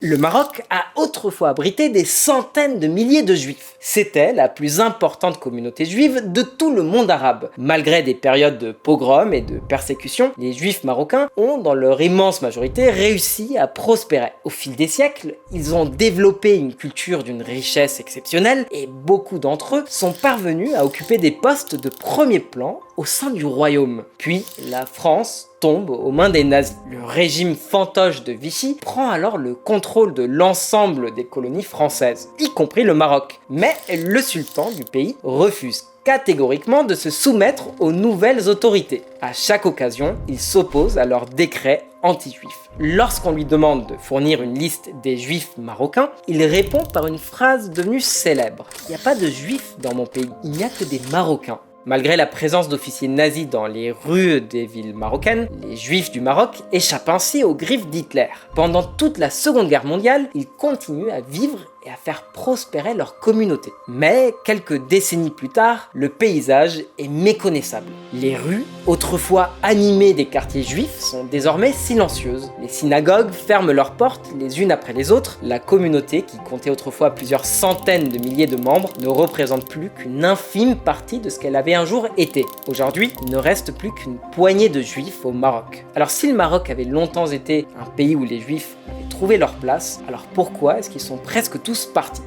Le Maroc a autrefois abrité des centaines de milliers de juifs. C'était la plus importante communauté juive de tout le monde arabe. Malgré des périodes de pogroms et de persécutions, les juifs marocains ont, dans leur immense majorité, réussi à prospérer. Au fil des siècles, ils ont développé une culture d'une richesse exceptionnelle et beaucoup d'entre eux sont parvenus à occuper des postes de premier plan au sein du royaume. Puis la France tombe aux mains des nazis. Le régime fantoche de Vichy prend alors le contrôle de l'ensemble des colonies françaises, y compris le Maroc. Mais le sultan du pays refuse catégoriquement de se soumettre aux nouvelles autorités. À chaque occasion, il s'oppose à leurs décrets anti-juifs. Lorsqu'on lui demande de fournir une liste des juifs marocains, il répond par une phrase devenue célèbre. « Il n'y a pas de juifs dans mon pays, il n'y a que des Marocains ». Malgré la présence d'officiers nazis dans les rues des villes marocaines, les juifs du Maroc échappent ainsi aux griffes d'Hitler. Pendant toute la Seconde Guerre mondiale, ils continuent à vivre et à faire prospérer leur communauté. Mais quelques décennies plus tard, le paysage est méconnaissable. Les rues, autrefois animées des quartiers juifs, sont désormais silencieuses. Les synagogues ferment leurs portes les unes après les autres. La communauté, qui comptait autrefois plusieurs centaines de milliers de membres, ne représente plus qu'une infime partie de ce qu'elle avait un jour été. Aujourd'hui, il ne reste plus qu'une poignée de juifs au Maroc. Alors si le Maroc avait longtemps été un pays où les juifs avaient trouvé leur place, alors pourquoi est-ce qu'ils sont presque tous partis ?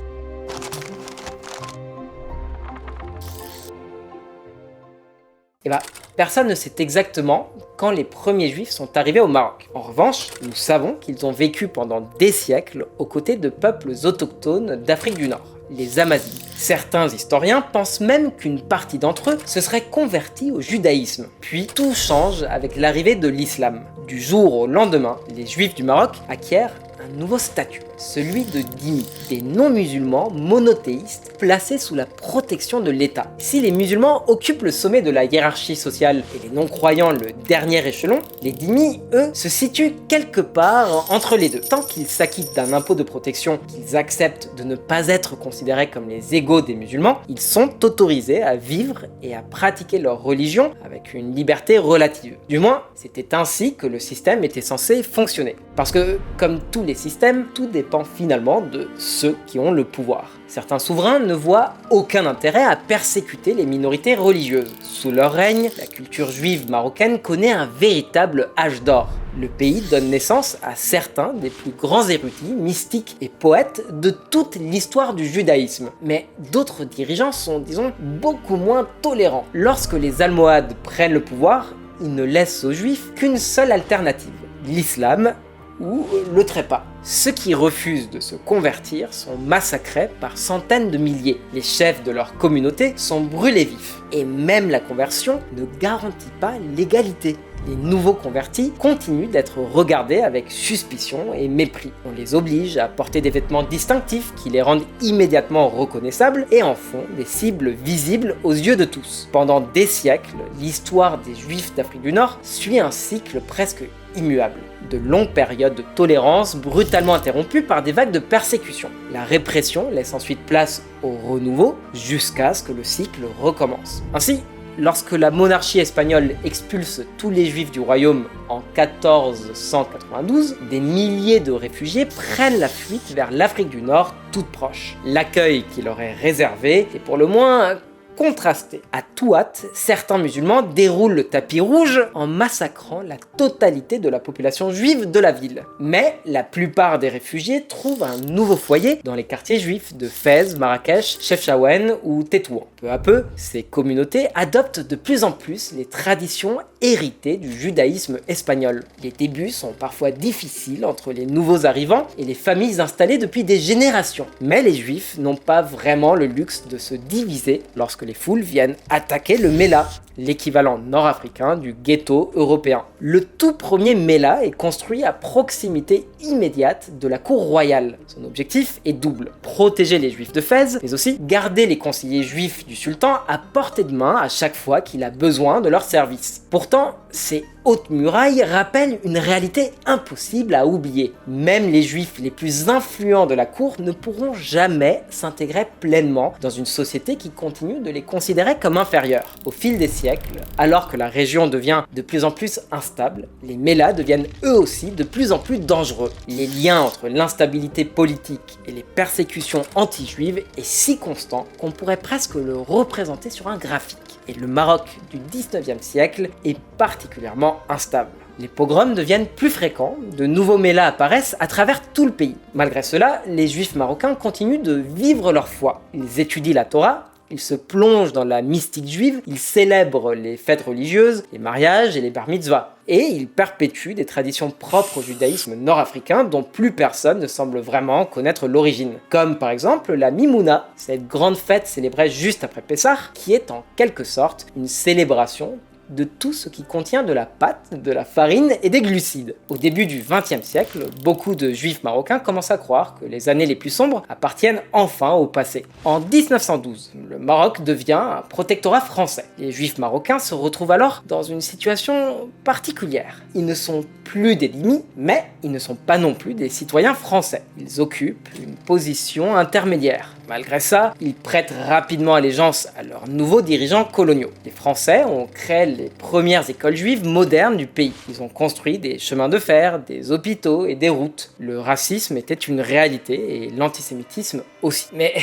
Eh bien, personne ne sait exactement quand les premiers juifs sont arrivés au Maroc. En revanche, nous savons qu'ils ont vécu pendant des siècles aux côtés de peuples autochtones d'Afrique du Nord, les Amazides. Certains historiens pensent même qu'une partie d'entre eux se serait convertie au judaïsme. Puis tout change avec l'arrivée de l'islam. Du jour au lendemain, les juifs du Maroc acquièrent un nouveau statut, celui de dhimmi, des non-musulmans monothéistes placés sous la protection de l'État. Si les musulmans occupent le sommet de la hiérarchie sociale et les non-croyants le dernier échelon, les dhimmis, eux, se situent quelque part entre les deux. Tant qu'ils s'acquittent d'un impôt de protection, qu'ils acceptent de ne pas être considérés comme les égaux des musulmans, ils sont autorisés à vivre et à pratiquer leur religion avec une liberté relative. Du moins, c'était ainsi que le système était censé fonctionner. Parce que, comme tous les systèmes, tout dépend finalement de ceux qui ont le pouvoir. Certains souverains ne voient aucun intérêt à persécuter les minorités religieuses. Sous leur règne, la culture juive marocaine connaît un véritable âge d'or. Le pays donne naissance à certains des plus grands érudits, mystiques et poètes de toute l'histoire du judaïsme. Mais d'autres dirigeants sont, disons, beaucoup moins tolérants. Lorsque les Almohades prennent le pouvoir, ils ne laissent aux juifs qu'une seule alternative, l'islam ou le trépas. Ceux qui refusent de se convertir sont massacrés par centaines de milliers. Les chefs de leur communauté sont brûlés vifs. Et même la conversion ne garantit pas l'égalité. Les nouveaux convertis continuent d'être regardés avec suspicion et mépris. On les oblige à porter des vêtements distinctifs qui les rendent immédiatement reconnaissables et en font des cibles visibles aux yeux de tous. Pendant des siècles, l'histoire des Juifs d'Afrique du Nord suit un cycle presque immuable. De longues périodes de tolérance brutalement interrompues par des vagues de persécution. La répression laisse ensuite place au renouveau jusqu'à ce que le cycle recommence. Ainsi, lorsque la monarchie espagnole expulse tous les juifs du royaume en 1492, des milliers de réfugiés prennent la fuite vers l'Afrique du Nord toute proche. L'accueil qui leur est réservé est pour le moins contrasté. À Touat, certains musulmans déroulent le tapis rouge en massacrant la totalité de la population juive de la ville. Mais la plupart des réfugiés trouvent un nouveau foyer dans les quartiers juifs de Fès, Marrakech, Chefchaouen ou Tétouan. Peu à peu, ces communautés adoptent de plus en plus les traditions héritées du judaïsme espagnol. Les débuts sont parfois difficiles entre les nouveaux arrivants et les familles installées depuis des générations. Mais les juifs n'ont pas vraiment le luxe de se diviser lorsque les foules viennent attaquer le Méla, l'équivalent nord-africain du ghetto européen. Le tout premier Méla est construit à proximité immédiate de la cour royale. Son objectif est double, protéger les juifs de Fès, mais aussi garder les conseillers juifs du sultan à portée de main à chaque fois qu'il a besoin de leurs services. Pourtant, c'est haute muraille rappelle une réalité impossible à oublier. Même les juifs les plus influents de la cour ne pourront jamais s'intégrer pleinement dans une société qui continue de les considérer comme inférieurs. Au fil des siècles, alors que la région devient de plus en plus instable, les Mellahs deviennent eux aussi de plus en plus dangereux. Les liens entre l'instabilité politique et les persécutions anti-juives est si constant qu'on pourrait presque le représenter sur un graphique. Et le Maroc du 19e siècle est particulièrement instable. Les pogroms deviennent plus fréquents, de nouveaux Mellahs apparaissent à travers tout le pays. Malgré cela, les juifs marocains continuent de vivre leur foi. Ils étudient la Torah, ils se plongent dans la mystique juive, ils célèbrent les fêtes religieuses, les mariages et les bar mitzvahs. Et ils perpétuent des traditions propres au judaïsme nord-africain dont plus personne ne semble vraiment connaître l'origine. Comme par exemple la Mimouna, cette grande fête célébrée juste après Pessah, qui est en quelque sorte une célébration de tout ce qui contient de la pâte, de la farine et des glucides. Au début du XXe siècle, beaucoup de juifs marocains commencent à croire que les années les plus sombres appartiennent enfin au passé. En 1912, le Maroc devient un protectorat français. Les juifs marocains se retrouvent alors dans une situation particulière. Ils ne sont plus des dhimmis, mais ils ne sont pas non plus des citoyens français. Ils occupent une position intermédiaire. Malgré ça, ils prêtent rapidement allégeance à leurs nouveaux dirigeants coloniaux. Les Français ont créé les premières écoles juives modernes du pays. Ils ont construit des chemins de fer, des hôpitaux et des routes. Le racisme était une réalité et l'antisémitisme aussi. Mais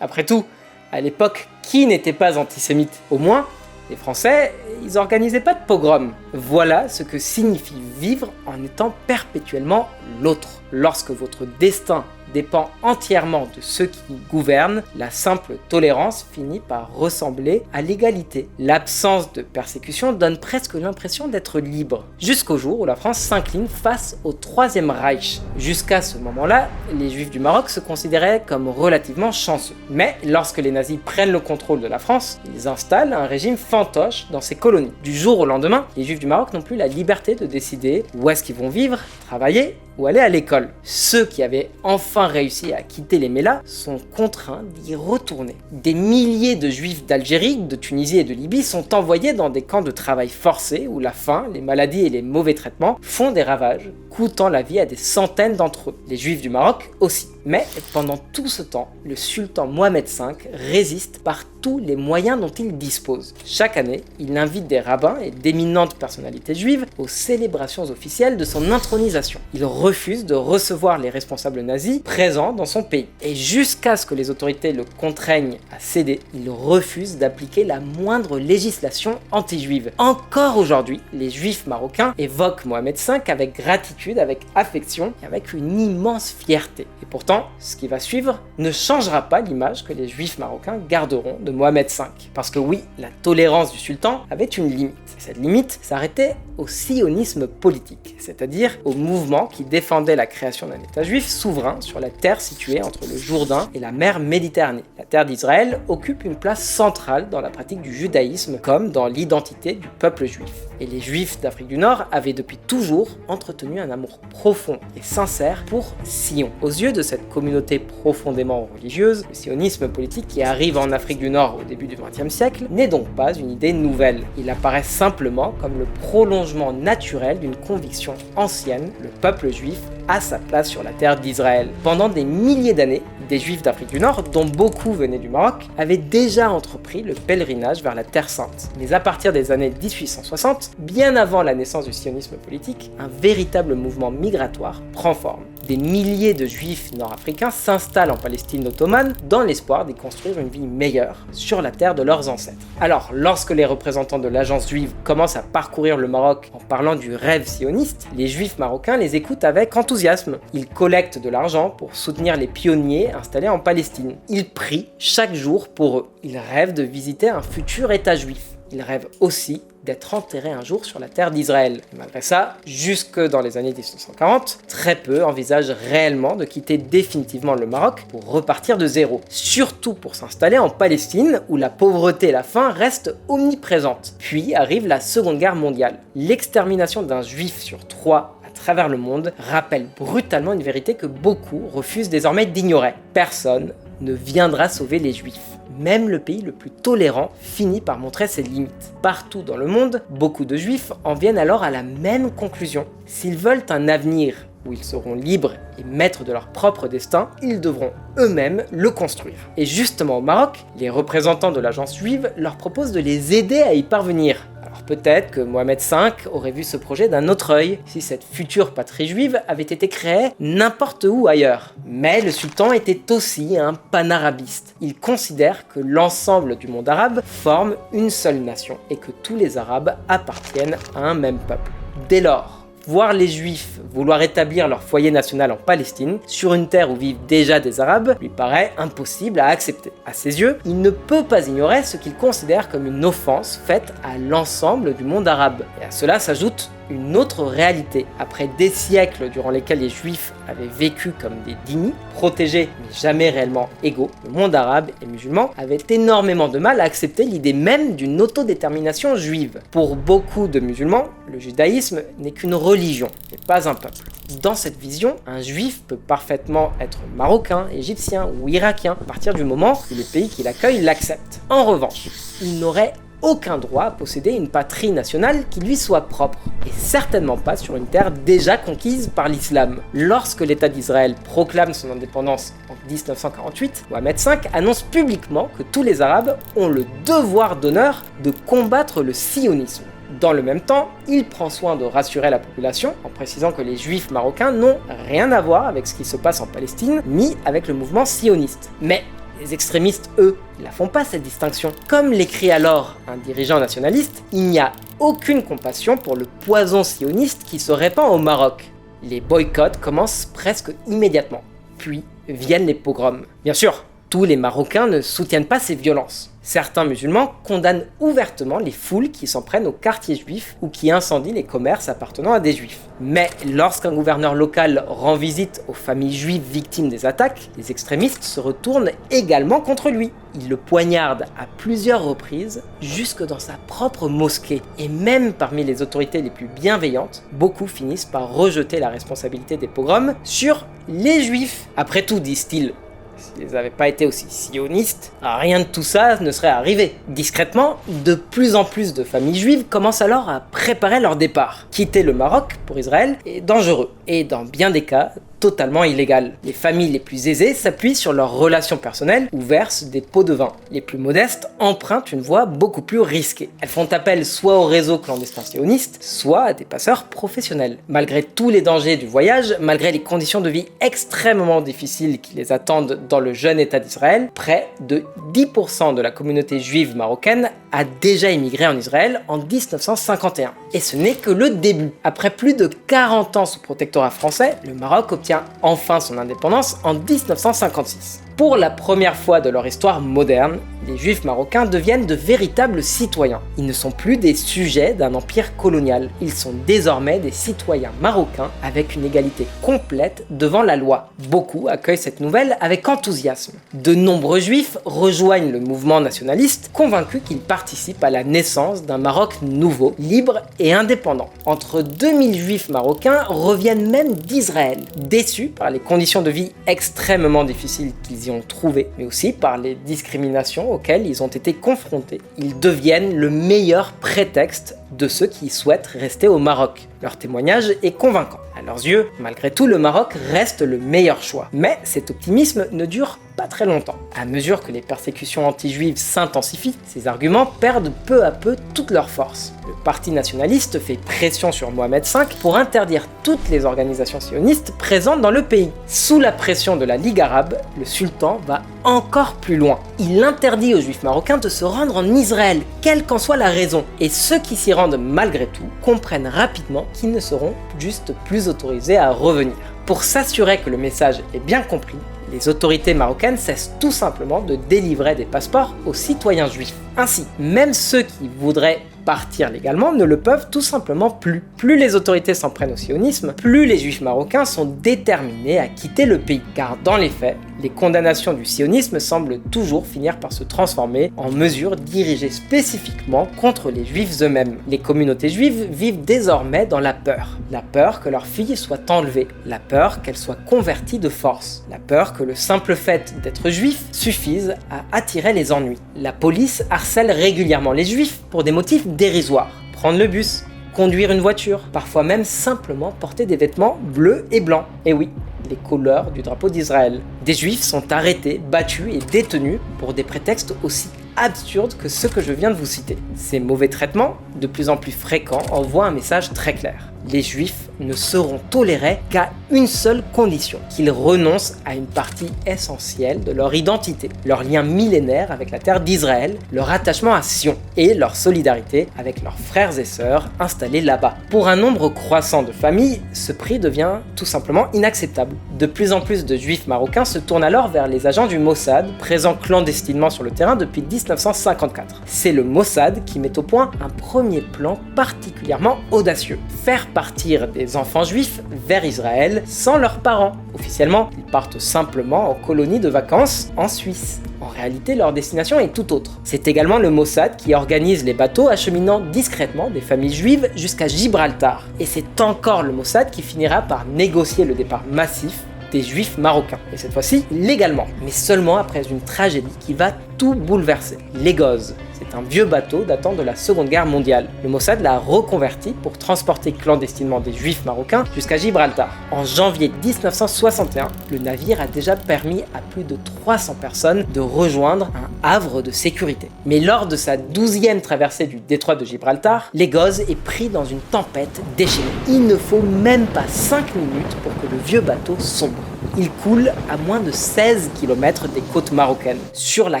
après tout, à l'époque, qui n'était pas antisémite? Au moins, les Français, ils organisaient pas de pogrom. Voilà ce que signifie vivre en étant perpétuellement l'autre. Lorsque votre destin dépend entièrement de ceux qui gouvernent, la simple tolérance finit par ressembler à l'égalité. L'absence de persécution donne presque l'impression d'être libre, jusqu'au jour où la France s'incline face au Troisième Reich. Jusqu'à ce moment-là, les Juifs du Maroc se considéraient comme relativement chanceux. Mais lorsque les nazis prennent le contrôle de la France, ils installent un régime fantoche dans ces colonies. Du jour au lendemain, les Juifs du Maroc n'ont plus la liberté de décider où est-ce qu'ils vont vivre, travailler ou aller à l'école. Ceux qui avaient enfin réussi à quitter les Mellahs sont contraints d'y retourner. Des milliers de Juifs d'Algérie, de Tunisie et de Libye sont envoyés dans des camps de travail forcés où la faim, les maladies et les mauvais traitements font des ravages, coûtant la vie à des centaines d'entre eux. Les Juifs du Maroc aussi. Mais pendant tout ce temps, le sultan Mohamed V résiste par tous les moyens dont il dispose. Chaque année, il invite des rabbins et d'éminentes personnalités juives aux célébrations officielles de son intronisation. Il refuse de recevoir les responsables nazis présents dans son pays. Et jusqu'à ce que les autorités le contraignent à céder, il refuse d'appliquer la moindre législation anti-juive. Encore aujourd'hui, les juifs marocains évoquent Mohamed V avec gratitude, avec affection et avec une immense fierté. Et pourtant, ce qui va suivre ne changera pas l'image que les juifs marocains garderont de Mohamed V. Parce que oui, la tolérance du sultan avait une limite. Cette limite s'arrêtait au sionisme politique, c'est-à-dire au mouvement qui défendait la création d'un État juif souverain sur la terre située entre le Jourdain et la mer Méditerranée. La terre d'Israël occupe une place centrale dans la pratique du judaïsme comme dans l'identité du peuple juif. Et les juifs d'Afrique du Nord avaient depuis toujours entretenu un amour profond et sincère pour Sion. Aux yeux de cette communauté profondément religieuse, le sionisme politique qui arrive en Afrique du Nord au début du XXe siècle n'est donc pas une idée nouvelle. Il apparaît simplement comme le prolongement naturel d'une conviction ancienne, le peuple juif a sa place sur la terre d'Israël. Pendant des milliers d'années, des juifs d'Afrique du Nord, dont beaucoup venaient du Maroc, avaient déjà entrepris le pèlerinage vers la Terre Sainte. Mais à partir des années 1860, bien avant la naissance du sionisme politique, un véritable mouvement migratoire prend forme. Des milliers de juifs nord-africains s'installent en Palestine ottomane dans l'espoir d'y construire une vie meilleure sur la terre de leurs ancêtres. Alors, lorsque les représentants de l'agence juive commencent à parcourir le Maroc en parlant du rêve sioniste, les juifs marocains les écoutent avec enthousiasme. Ils collectent de l'argent pour soutenir les pionniers installés en Palestine. Ils prient chaque jour pour eux. Ils rêvent de visiter un futur État juif. Ils rêvent aussi d'être enterrés un jour sur la terre d'Israël. Malgré ça, jusque dans les années 1940, très peu envisagent réellement de quitter définitivement le Maroc pour repartir de zéro. Surtout pour s'installer en Palestine, où la pauvreté et la faim restent omniprésentes. Puis arrive la Seconde Guerre mondiale. L'extermination d'un juif sur 3 à travers le monde rappelle brutalement une vérité que beaucoup refusent désormais d'ignorer. Personne ne viendra sauver les Juifs. Même le pays le plus tolérant finit par montrer ses limites. Partout dans le monde, beaucoup de Juifs en viennent alors à la même conclusion. S'ils veulent un avenir où ils seront libres et maîtres de leur propre destin, ils devront eux-mêmes le construire. Et justement au Maroc, les représentants de l'agence juive leur proposent de les aider à y parvenir. Alors peut-être que Mohamed V aurait vu ce projet d'un autre œil si cette future patrie juive avait été créée n'importe où ailleurs. Mais le sultan était aussi un panarabiste. Il considère que l'ensemble du monde arabe forme une seule nation et que tous les Arabes appartiennent à un même peuple. Dès lors, voir les Juifs vouloir établir leur foyer national en Palestine, sur une terre où vivent déjà des Arabes, lui paraît impossible à accepter. À ses yeux, il ne peut pas ignorer ce qu'il considère comme une offense faite à l'ensemble du monde arabe. Et à cela s'ajoute une autre réalité. Après des siècles durant lesquels les Juifs avaient vécu comme des dhimmis, protégés mais jamais réellement égaux, le monde arabe et musulman avait énormément de mal à accepter l'idée même d'une autodétermination juive. Pour beaucoup de musulmans, le judaïsme n'est qu'une religion, mais pas un peuple. Dans cette vision, un juif peut parfaitement être marocain, égyptien ou irakien à partir du moment où le pays qui l'accueille l'accepte. En revanche, il n'aurait aucun droit à posséder une patrie nationale qui lui soit propre, et certainement pas sur une terre déjà conquise par l'islam. Lorsque l'État d'Israël proclame son indépendance en 1948, Mohamed V annonce publiquement que tous les Arabes ont le devoir d'honneur de combattre le sionisme. Dans le même temps, il prend soin de rassurer la population en précisant que les Juifs marocains n'ont rien à voir avec ce qui se passe en Palestine, ni avec le mouvement sioniste. Mais les extrémistes, eux, ne la font pas cette distinction. Comme l'écrit alors un dirigeant nationaliste, il n'y a aucune compassion pour le poison sioniste qui se répand au Maroc. Les boycotts commencent presque immédiatement. Puis viennent les pogroms. Bien sûr, tous les Marocains ne soutiennent pas ces violences. Certains musulmans condamnent ouvertement les foules qui s'en prennent aux quartiers juifs ou qui incendient les commerces appartenant à des juifs. Mais lorsqu'un gouverneur local rend visite aux familles juives victimes des attaques, les extrémistes se retournent également contre lui. Ils le poignardent à plusieurs reprises, jusque dans sa propre mosquée. Et même parmi les autorités les plus bienveillantes, beaucoup finissent par rejeter la responsabilité des pogroms sur les juifs. Après tout, disent-ils, s'ils n'avaient pas été aussi sionistes, rien de tout ça ne serait arrivé. Discrètement, de plus en plus de familles juives commencent alors à préparer leur départ. Quitter le Maroc pour Israël est dangereux, et dans bien des cas, totalement illégal. Les familles les plus aisées s'appuient sur leurs relations personnelles ou versent des pots de vin. Les plus modestes empruntent une voie beaucoup plus risquée. Elles font appel soit au réseau clandestin sioniste, soit à des passeurs professionnels. Malgré tous les dangers du voyage, malgré les conditions de vie extrêmement difficiles qui les attendent dans le jeune État d'Israël, près de 10% de la communauté juive marocaine a déjà immigré en Israël en 1951. Et ce n'est que le début. Après plus de 40 ans sous protectorat français, le Maroc obtient enfin son indépendance en 1956. Pour la première fois de leur histoire moderne, les Juifs marocains deviennent de véritables citoyens. Ils ne sont plus des sujets d'un empire colonial, ils sont désormais des citoyens marocains avec une égalité complète devant la loi. Beaucoup accueillent cette nouvelle avec enthousiasme. De nombreux Juifs rejoignent le mouvement nationaliste, convaincus qu'ils participent à la naissance d'un Maroc nouveau, libre et indépendant. Entre 2000 Juifs marocains reviennent même d'Israël, déçus par les conditions de vie extrêmement difficiles qu'ils y ont trouvées, mais aussi par les discriminations auxquels ils ont été confrontés. Ils deviennent le meilleur prétexte de ceux qui souhaitent rester au Maroc. Leur témoignage est convaincant. À leurs yeux, malgré tout, le Maroc reste le meilleur choix. Mais cet optimisme ne dure pas très longtemps. À mesure que les persécutions anti-juives s'intensifient, ces arguments perdent peu à peu toute leur force. Le parti nationaliste fait pression sur Mohamed V pour interdire toutes les organisations sionistes présentes dans le pays. Sous la pression de la Ligue arabe, le sultan va encore plus loin. Il interdit aux juifs marocains de se rendre en Israël, quelle qu'en soit la raison. Et ceux qui s'y rendent malgré tout comprennent rapidement qu'ils ne seront juste plus autorisés à revenir. Pour s'assurer que le message est bien compris, les autorités marocaines cessent tout simplement de délivrer des passeports aux citoyens juifs. Ainsi, même ceux qui voudraient partir légalement ne le peuvent tout simplement plus. Plus les autorités s'en prennent au sionisme, plus les juifs marocains sont déterminés à quitter le pays. Car dans les faits, les condamnations du sionisme semblent toujours finir par se transformer en mesures dirigées spécifiquement contre les juifs eux-mêmes. Les communautés juives vivent désormais dans la peur. La peur que leur fille soit enlevée, la peur qu'elle soit convertie de force, la peur que le simple fait d'être juif suffise à attirer les ennuis. La police harcèle régulièrement les juifs pour des motifs dérisoires. Prendre le bus, conduire une voiture, parfois même simplement porter des vêtements bleus et blancs. Et oui, les couleurs du drapeau d'Israël. Des juifs sont arrêtés, battus et détenus pour des prétextes aussi absurdes que ceux que je viens de vous citer. Ces mauvais traitements, de plus en plus fréquents, envoient un message très clair. Les juifs ne seront tolérés qu'à une seule condition, qu'ils renoncent à une partie essentielle de leur identité, leur lien millénaire avec la terre d'Israël, leur attachement à Sion et leur solidarité avec leurs frères et sœurs installés là-bas. Pour un nombre croissant de familles, ce prix devient tout simplement inacceptable. De plus en plus de juifs marocains se tournent alors vers les agents du Mossad, présents clandestinement sur le terrain depuis 1954. C'est le Mossad qui met au point un premier plan particulièrement audacieux: faire partir des enfants juifs vers Israël sans leurs parents. Officiellement, ils partent simplement en colonie de vacances en Suisse. En réalité, leur destination est tout autre. C'est également le Mossad qui organise les bateaux acheminant discrètement des familles juives jusqu'à Gibraltar. Et c'est encore le Mossad qui finira par négocier le départ massif des juifs marocains. Et cette fois-ci, légalement. Mais seulement après une tragédie qui va tout bouleverser. L'Egoz. C'est un vieux bateau datant de la Seconde Guerre mondiale. Le Mossad l'a reconverti pour transporter clandestinement des juifs marocains jusqu'à Gibraltar. En janvier 1961, le navire a déjà permis à plus de 300 personnes de rejoindre un havre de sécurité. Mais lors de sa 12e traversée du détroit de Gibraltar, l'Egoz est pris dans une tempête déchaînée. Il ne faut même pas 5 minutes pour que le vieux bateau sombre. Il coule à moins de 16 km des côtes marocaines. Sur la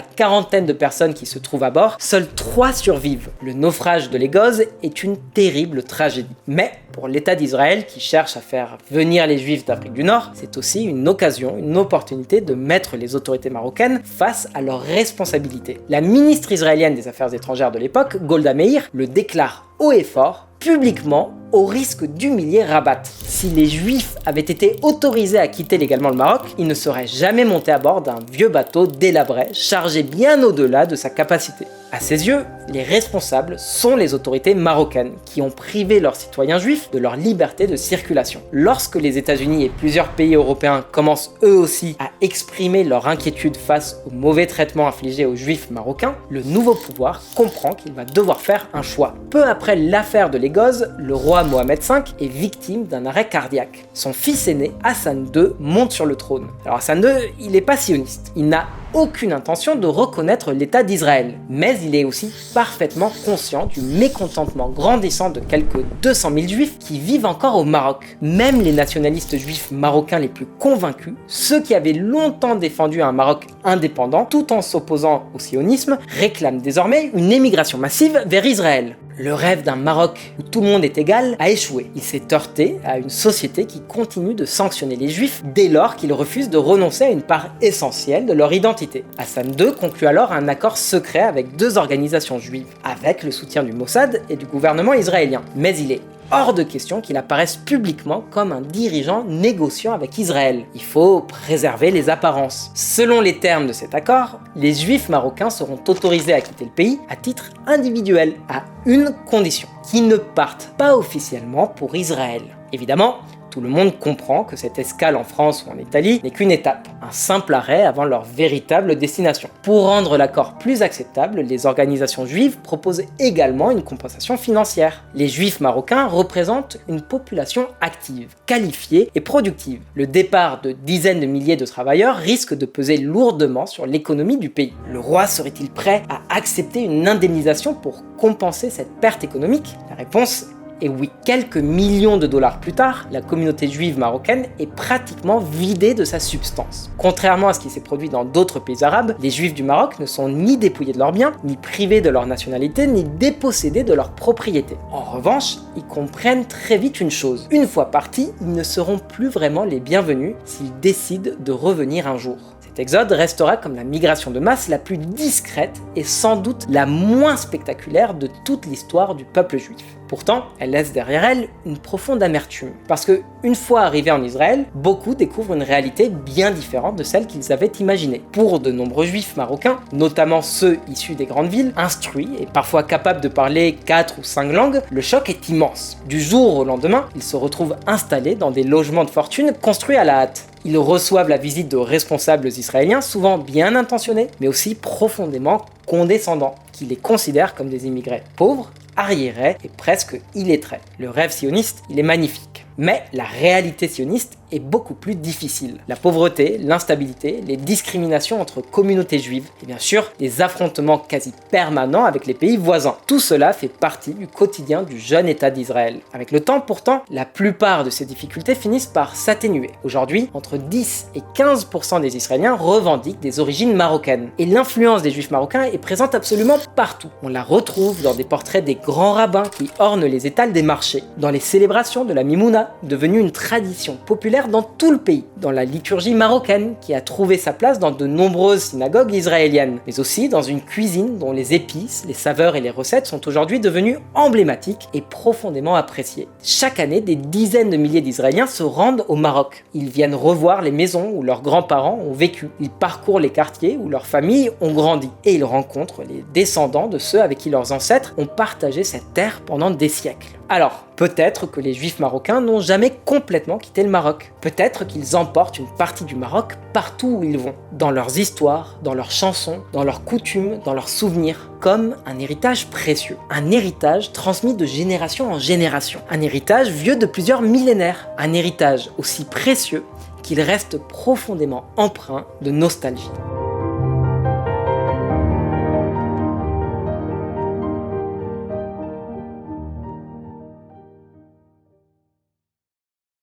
quarantaine de personnes qui se trouvent à bord, seuls 3 survivent. Le naufrage de l'Egoz est une terrible tragédie. Mais pour l'État d'Israël, qui cherche à faire venir les Juifs d'Afrique du Nord, c'est aussi une occasion, une opportunité de mettre les autorités marocaines face à leurs responsabilités. La ministre israélienne des Affaires étrangères de l'époque, Golda Meir, le déclare haut et fort, publiquement, au risque d'humilier Rabat. Si les Juifs avaient été autorisés à quitter légalement le Maroc, ils ne seraient jamais montés à bord d'un vieux bateau délabré, chargé bien au-delà de sa capacité. À ses yeux, les responsables sont les autorités marocaines, qui ont privé leurs citoyens juifs de leur liberté de circulation. Lorsque les États-Unis et plusieurs pays européens commencent eux aussi à exprimer leur inquiétude face au mauvais traitement infligé aux juifs marocains, le nouveau pouvoir comprend qu'il va devoir faire un choix. Peu après l'affaire de l'Egoz, le roi Mohamed V est victime d'un arrêt cardiaque. Son fils aîné, Hassan II, monte sur le trône. Alors Hassan II, il n'est pas sioniste. Il n'a aucune intention de reconnaître l'État d'Israël. Mais il est aussi parfaitement conscient du mécontentement grandissant de quelques 200 000 juifs qui vivent encore au Maroc. Même les nationalistes juifs marocains les plus convaincus, ceux qui avaient longtemps défendu un Maroc indépendant tout en s'opposant au sionisme, réclament désormais une émigration massive vers Israël. Le rêve d'un Maroc où tout le monde est égal a échoué. Il s'est heurté à une société qui continue de sanctionner les juifs dès lors qu'ils refusent de renoncer à une part essentielle de leur identité. Hassan II conclut alors un accord secret avec 2 organisations juives, avec le soutien du Mossad et du gouvernement israélien. Mais il est hors de question qu'il apparaisse publiquement comme un dirigeant négociant avec Israël. Il faut préserver les apparences. Selon les termes de cet accord, les juifs marocains seront autorisés à quitter le pays à titre individuel, à une condition: qu'ils ne partent pas officiellement pour Israël. Évidemment, tout le monde comprend que cette escale en France ou en Italie n'est qu'une étape, un simple arrêt avant leur véritable destination. Pour rendre l'accord plus acceptable, les organisations juives proposent également une compensation financière. Les juifs marocains représentent une population active, qualifiée et productive. Le départ de dizaines de milliers de travailleurs risque de peser lourdement sur l'économie du pays. Le roi serait-il prêt à accepter une indemnisation pour compenser cette perte économique? La réponse Et oui, quelques millions de dollars plus tard, la communauté juive marocaine est pratiquement vidée de sa substance. Contrairement à ce qui s'est produit dans d'autres pays arabes, les juifs du Maroc ne sont ni dépouillés de leurs biens, ni privés de leur nationalité, ni dépossédés de leur propriété. En revanche, ils comprennent très vite une chose. Une fois partis, ils ne seront plus vraiment les bienvenus s'ils décident de revenir un jour. Cet exode restera comme la migration de masse la plus discrète et sans doute la moins spectaculaire de toute l'histoire du peuple juif. Pourtant, elle laisse derrière elle une profonde amertume. Parce que, une fois arrivés en Israël, beaucoup découvrent une réalité bien différente de celle qu'ils avaient imaginée. Pour de nombreux juifs marocains, notamment ceux issus des grandes villes, instruits et parfois capables de parler 4 ou 5 langues, le choc est immense. Du jour au lendemain, ils se retrouvent installés dans des logements de fortune construits à la hâte. Ils reçoivent la visite de responsables israéliens, souvent bien intentionnés, mais aussi profondément condescendants, qui les considèrent comme des immigrés pauvres, arriérés et presque illettrés. Le rêve sioniste, il est magnifique. Mais la réalité sioniste est beaucoup plus difficile. La pauvreté, l'instabilité, les discriminations entre communautés juives et bien sûr des affrontements quasi permanents avec les pays voisins. Tout cela fait partie du quotidien du jeune État d'Israël. Avec le temps pourtant, la plupart de ces difficultés finissent par s'atténuer. Aujourd'hui, entre 10 et 15% des Israéliens revendiquent des origines marocaines. Et l'influence des juifs marocains est présente absolument partout. On la retrouve dans des portraits des grands rabbins qui ornent les étals des marchés, dans les célébrations de la Mimouna, devenue une tradition populaire dans tout le pays, dans la liturgie marocaine qui a trouvé sa place dans de nombreuses synagogues israéliennes, mais aussi dans une cuisine dont les épices, les saveurs et les recettes sont aujourd'hui devenues emblématiques et profondément appréciées. Chaque année, des dizaines de milliers d'Israéliens se rendent au Maroc. Ils viennent revoir les maisons où leurs grands-parents ont vécu. Ils parcourent les quartiers où leurs familles ont grandi. Et ils rencontrent les descendants de ceux avec qui leurs ancêtres ont partagé cette terre pendant des siècles. Alors, peut-être que les juifs marocains n'ont jamais complètement quitté le Maroc. Peut-être qu'ils emportent une partie du Maroc partout où ils vont, dans leurs histoires, dans leurs chansons, dans leurs coutumes, dans leurs souvenirs, comme un héritage précieux. Un héritage transmis de génération en génération. Un héritage vieux de plusieurs millénaires. Un héritage aussi précieux qu'il reste profondément empreint de nostalgie.